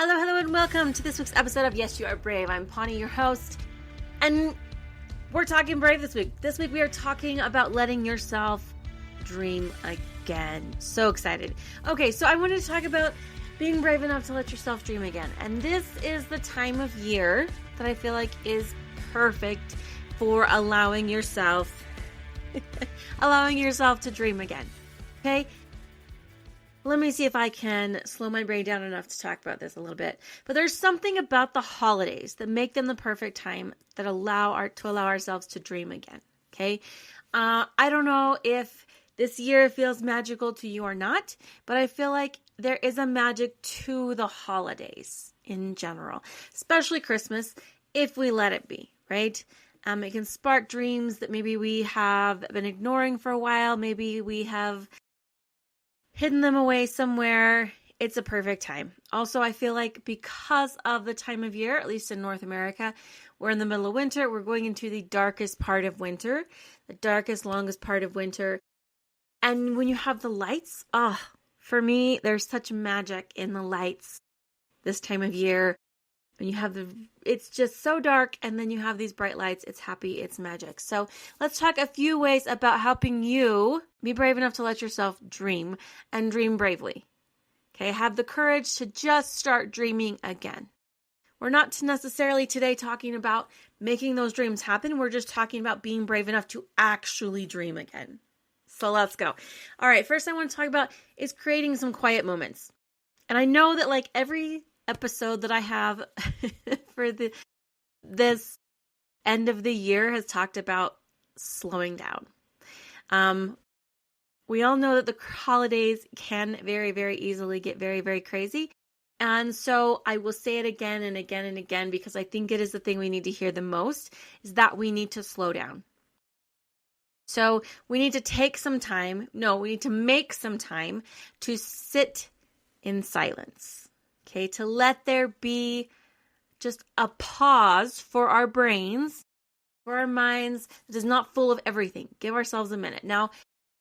Hello, and welcome to this week's episode of Yes, You Are Brave. I'm Pawnee, your host, and we're talking brave this week. This week we are talking about letting yourself dream again. So excited. Okay, so I wanted to talk about being brave enough to let yourself dream again. And this is the time of year that I feel like is perfect for allowing yourself to dream again. Okay? Let me see if I can slow my brain down enough to talk about this a little bit. But there's something about the holidays that make them the perfect time that allow ourselves to dream again. Okay? I don't know if this year feels magical to you or not, but I feel like there is a magic to the holidays in general, especially Christmas, if we let it be, right? It can spark dreams that maybe we have been ignoring for a while. Maybe we have hidden them away somewhere. It's a perfect time. Also, I feel like because of the time of year, at least in North America, we're in the middle of winter. We're going into the darkest part of winter, the darkest, longest part of winter. And when you have the lights, for me, there's such magic in the lights this time of year. When you have it's just so dark, and then you have these bright lights. It's happy, it's magic. So let's talk a few ways about helping you be brave enough to let yourself dream and dream bravely. Okay, have the courage to just start dreaming again. We're not necessarily today talking about making those dreams happen. We're just talking about being brave enough to actually dream again. So let's go. All right, first I want to talk about is creating some quiet moments. And I know that like every episode that I have for this end of the year has talked about slowing down. We all know that the holidays can very, very easily get very, very crazy. And so I will say it again and again and again because I think it is the thing we need to hear the most is that we need to slow down. So we need to take some time. No, we need to make some time to sit in silence. Okay, to let there be just a pause for our brains, for our minds that is not full of everything. Give ourselves a minute. Now,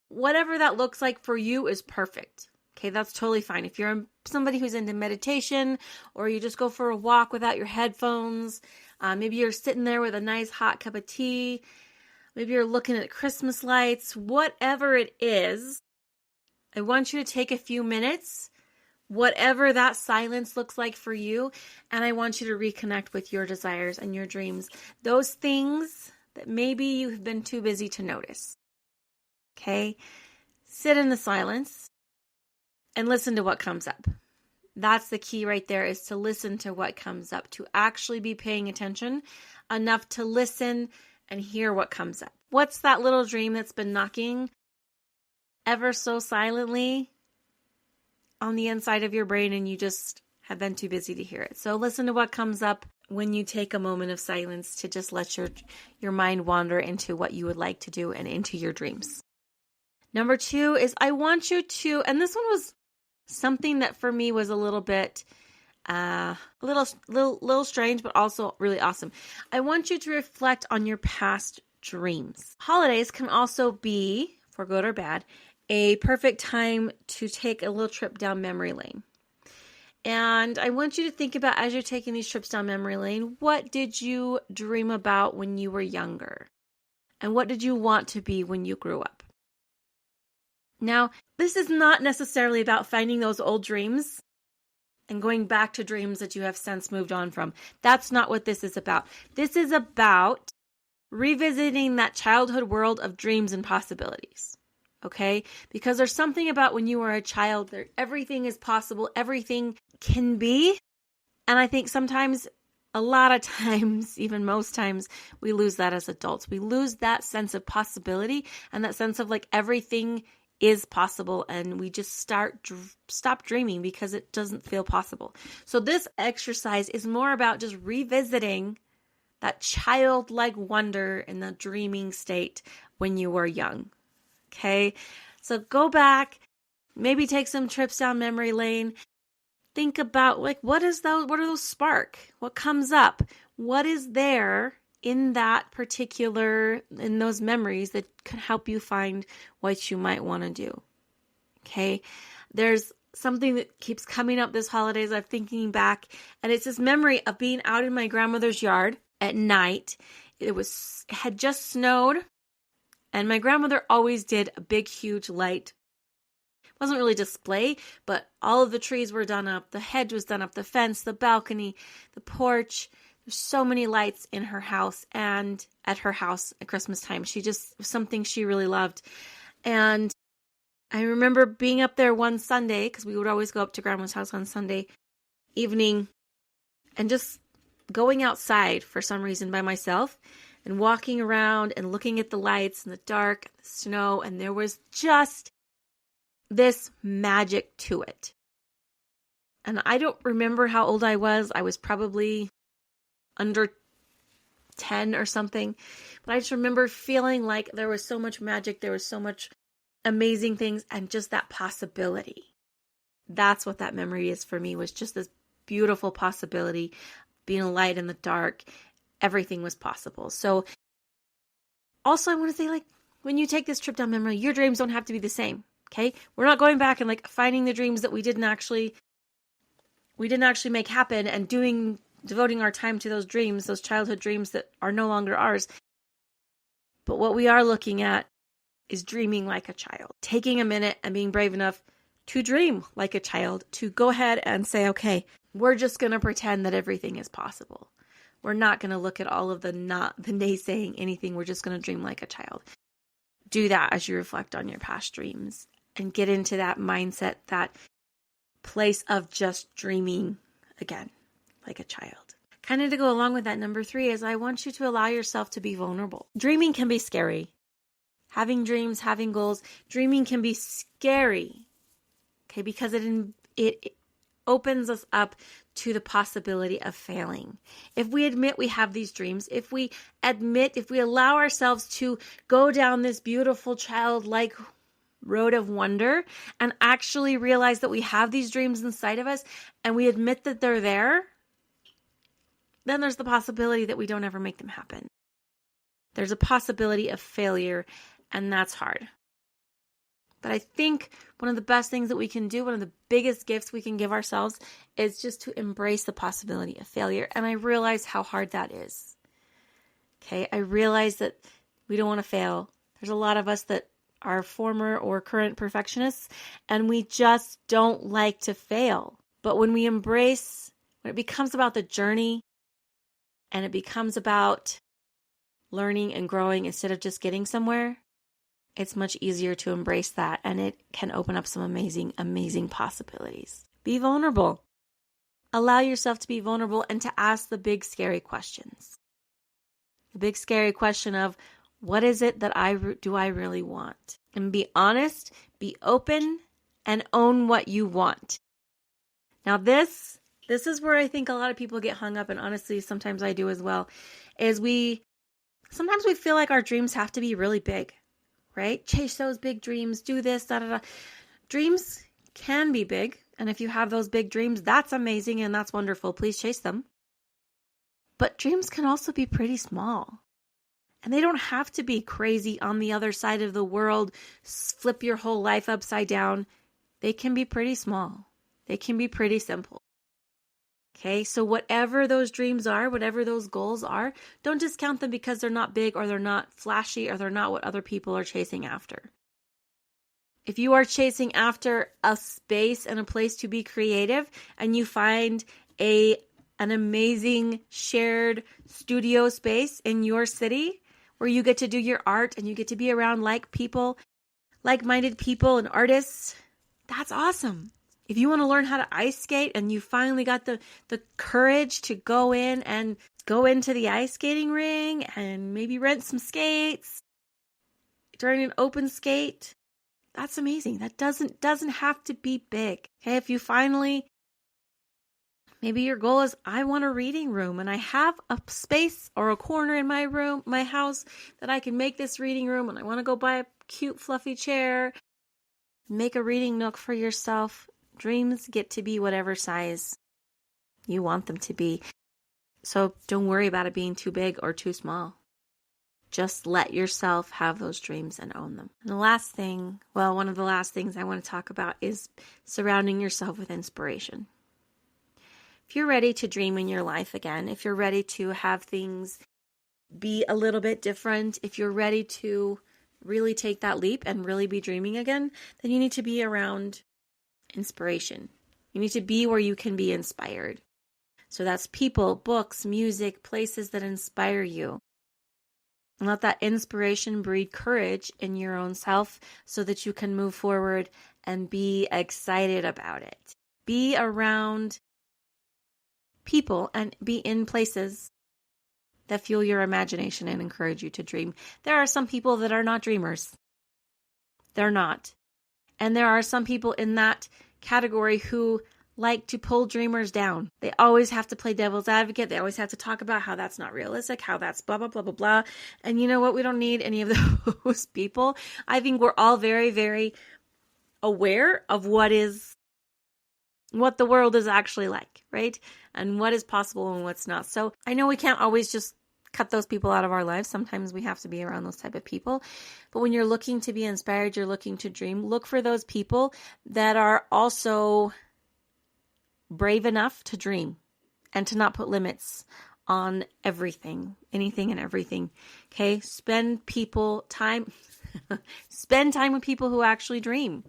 whatever that looks like for you is perfect. Okay, that's totally fine. If you're somebody who's into meditation or you just go for a walk without your headphones, maybe you're sitting there with a nice hot cup of tea, maybe you're looking at Christmas lights, whatever it is, I want you to take a few minutes, whatever that silence looks like for you, and I want you to reconnect with your desires and your dreams. Those things that maybe you have been too busy to notice. Okay? Sit in the silence and listen to what comes up. That's the key right there, is to listen to what comes up, to actually be paying attention enough to listen and hear what comes up. What's that little dream that's been knocking ever so silently on the inside of your brain and you just have been too busy to hear it? So listen to what comes up when you take a moment of silence to just let your mind wander into what you would like to do and into your dreams. Number 2 is I want you to, and this one was something that for me was a little bit a little strange, but also really awesome. I want you to reflect on your past dreams. Holidays can also be, for good or bad, a perfect time to take a little trip down memory lane. And I want you to think about, as you're taking these trips down memory lane, what did you dream about when you were younger? And what did you want to be when you grew up? Now, this is not necessarily about finding those old dreams and going back to dreams that you have since moved on from. That's not what this is about. This is about revisiting that childhood world of dreams and possibilities. Okay? Because there's something about when you were a child, everything is possible, everything can be. And I think sometimes, a lot of times, even most times, we lose that as adults. We lose that sense of possibility and that sense of like everything is possible, and we just stop dreaming because it doesn't feel possible. So this exercise is more about just revisiting that childlike wonder in the dreaming state when you were young. Okay? So go back, maybe take some trips down memory lane. Think about what are those spark? What comes up? What is there in those memories that could help you find what you might want to do? Okay. There's something that keeps coming up this holidays. I'm thinking back, and it's this memory of being out in my grandmother's yard at night. It had just snowed, and my grandmother always did a big, huge light. It wasn't really display, but all of the trees were done up. The hedge was done up, the fence, the balcony, the porch. There's so many lights in her house and at her house at Christmas time. Something she really loved. And I remember being up there one Sunday, because we would always go up to Grandma's house on Sunday evening, and just going outside for some reason by myself and walking around and looking at the lights and the dark, the snow, and there was just this magic to it. And I don't remember how old I was. I was probably under 10 or something. But I just remember feeling like there was so much magic. There was so much amazing things and just that possibility. That's what that memory is for me, was just this beautiful possibility, being a light in the dark. Everything was possible. So also I want to say, like, when you take this trip down memory, your dreams don't have to be the same. Okay? We're not going back and like finding the dreams that we didn't actually make happen and devoting our time to those dreams, those childhood dreams that are no longer ours. But what we are looking at is dreaming like a child, taking a minute and being brave enough to dream like a child, to go ahead and say, okay, we're just going to pretend that everything is possible. We're not going to look at all of the naysaying anything. We're just going to dream like a child. Do that as you reflect on your past dreams and get into that mindset, that place of just dreaming again, like a child. Kind of to go along with that, number 3 is I want you to allow yourself to be vulnerable. Dreaming can be scary. Having dreams, having goals, dreaming can be scary. Okay, because it opens us up to the possibility of failing. If we admit we have these dreams, if we allow ourselves to go down this beautiful childlike road of wonder and actually realize that we have these dreams inside of us and we admit that they're there, then there's the possibility that we don't ever make them happen. There's a possibility of failure, and that's hard. But I think one of the best things that we can do, one of the biggest gifts we can give ourselves, is just to embrace the possibility of failure. And I realize how hard that is. Okay, I realize that we don't want to fail. There's a lot of us that are former or current perfectionists, and we just don't like to fail. But when it becomes about the journey, and it becomes about learning and growing instead of just getting somewhere, it's much easier to embrace that, and it can open up some amazing, amazing possibilities. Be vulnerable. Allow yourself to be vulnerable and to ask the big, scary questions. The big, scary question of, what is it that I really want? And be honest, be open, and own what you want. Now this is where I think a lot of people get hung up, and honestly, sometimes I do as well, is sometimes we feel like our dreams have to be really big. Right? Chase those big dreams, do this, da, da, da. Dreams can be big. And if you have those big dreams, that's amazing and that's wonderful. Please chase them. But dreams can also be pretty small. And they don't have to be crazy on the other side of the world, flip your whole life upside down. They can be pretty small. They can be pretty simple. Okay, so whatever those dreams are, whatever those goals are, don't discount them because they're not big or they're not flashy or they're not what other people are chasing after. If you are chasing after a space and a place to be creative and you find an amazing shared studio space in your city where you get to do your art and you get to be around like-minded people and artists, that's awesome. If you want to learn how to ice skate and you finally got the courage to go into the ice skating ring and maybe rent some skates during an open skate, that's amazing. That doesn't have to be big. Okay, if you finally, maybe your goal is, I want a reading room and I have a space or a corner in my house that I can make this reading room, and I want to go buy a cute fluffy chair, make a reading nook for yourself. Dreams get to be whatever size you want them to be. So don't worry about it being too big or too small. Just let yourself have those dreams and own them. And the last thing, well, one of the last things I want to talk about is surrounding yourself with inspiration. If you're ready to dream in your life again, if you're ready to have things be a little bit different, if you're ready to really take that leap and really be dreaming again, then you need to be around inspiration. You need to be where you can be inspired. So that's people, books, music, places that inspire you. And let that inspiration breed courage in your own self so that you can move forward and be excited about it. Be around people and be in places that fuel your imagination and encourage you to dream. There are some people that are not dreamers. They're not. And there are some people in that category who like to pull dreamers down. They always have to play devil's advocate. They always have to talk about how that's not realistic, how that's blah, blah, blah, blah, blah. And you know what? We don't need any of those people. I think we're all very, very aware of what the world is actually like, right? And what is possible and what's not. So I know we can't always just cut those people out of our lives. Sometimes we have to be around those type of people. But when you're looking to be inspired, you're looking to dream, look for those people that are also brave enough to dream and to not put limits on everything, anything and everything. Okay? Spend time with people who actually dream,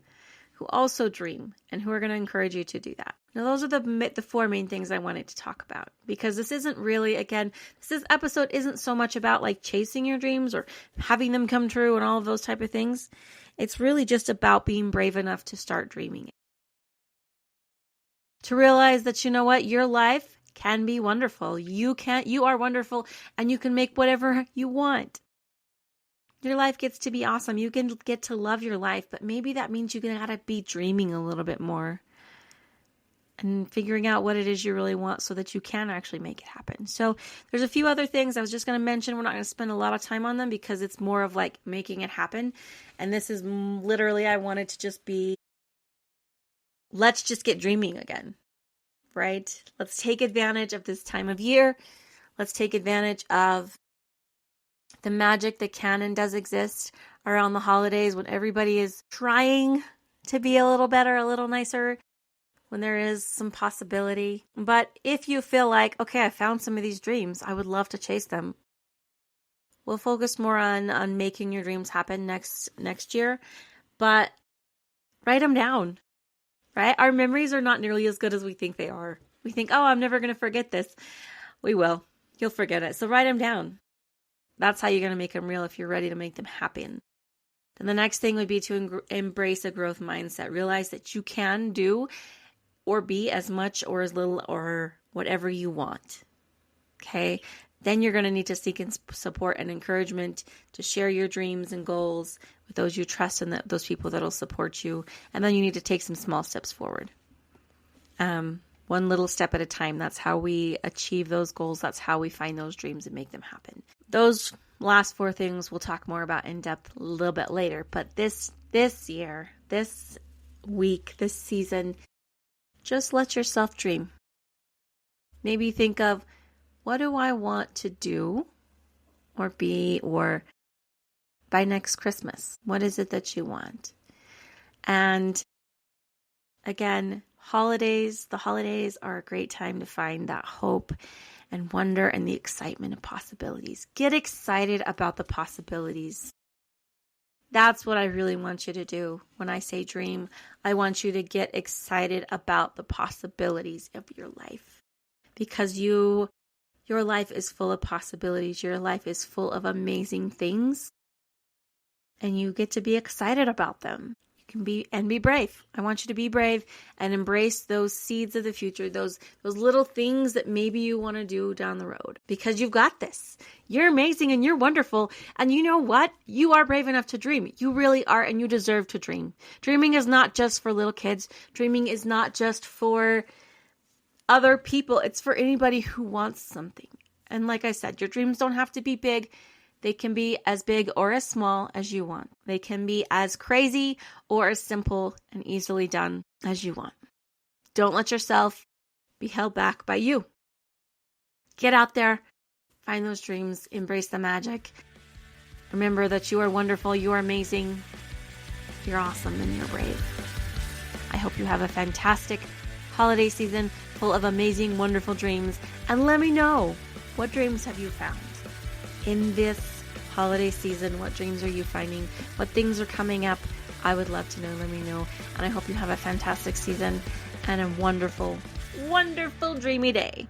who also dream, and who are going to encourage you to do that. Now, those are the four main things I wanted to talk about, because this isn't really, again, this episode isn't so much about like chasing your dreams or having them come true and all of those type of things. It's really just about being brave enough to start dreaming it. To realize that, you know what, your life can be wonderful. You are wonderful, and you can make whatever you want. Your life gets to be awesome. You can get to love your life, but maybe that means you're going to have to be dreaming a little bit more and figuring out what it is you really want so that you can actually make it happen. So there's a few other things I was just going to mention. We're not going to spend a lot of time on them because it's more of like making it happen. And this is literally, I wanted to just be, let's just get dreaming again, right? Let's take advantage of this time of year. Let's take advantage of the magic that can and does exist around the holidays when everybody is trying to be a little better, a little nicer, when there is some possibility. But if you feel like, okay, I found some of these dreams, I would love to chase them. We'll focus more on making your dreams happen next year, but write them down. Right? Our memories are not nearly as good as we think they are. We think, oh, I'm never going to forget this. We will. You'll forget it. So write them down. That's how you're going to make them real if you're ready to make them happen. Then the next thing would be to embrace a growth mindset. Realize that you can do or be as much or as little or whatever you want. Okay? Then you're going to need to seek support and encouragement to share your dreams and goals with those you trust and those people that will support you. And then you need to take some small steps forward. One little step at a time. That's how we achieve those goals. That's how we find those dreams and make them happen. Those last four things we'll talk more about in depth a little bit later. But this year, this week, this season, just let yourself dream. Maybe think of, what do I want to do or be or by next Christmas? What is it that you want? And again, the holidays are a great time to find that hope and wonder and the excitement of possibilities. Get excited about the possibilities. That's what I really want you to do. When I say dream, I want you to get excited about the possibilities of your life, because your life is full of possibilities. Your life is full of amazing things, and you get to be excited about them. You can be brave. I want you to be brave and embrace those seeds of the future, those little things that maybe you want to do down the road, because you've got this. You're amazing and you're wonderful. And you know what? You are brave enough to dream. You really are, and you deserve to dream. Dreaming is not just for little kids. Dreaming is not just for other people. It's for anybody who wants something. And like I said, your dreams don't have to be big. They can be as big or as small as you want. They can be as crazy or as simple and easily done as you want. Don't let yourself be held back by you. Get out there, find those dreams, embrace the magic, Remember that you are wonderful, you are amazing, you're awesome, and you're brave. I hope you have a fantastic holiday season full of amazing, wonderful dreams. And let me know, what dreams have you found in this holiday season? What dreams are you finding? What things are coming up? I would love to know. Let me know. And I hope you have a fantastic season and a wonderful, wonderful, dreamy day.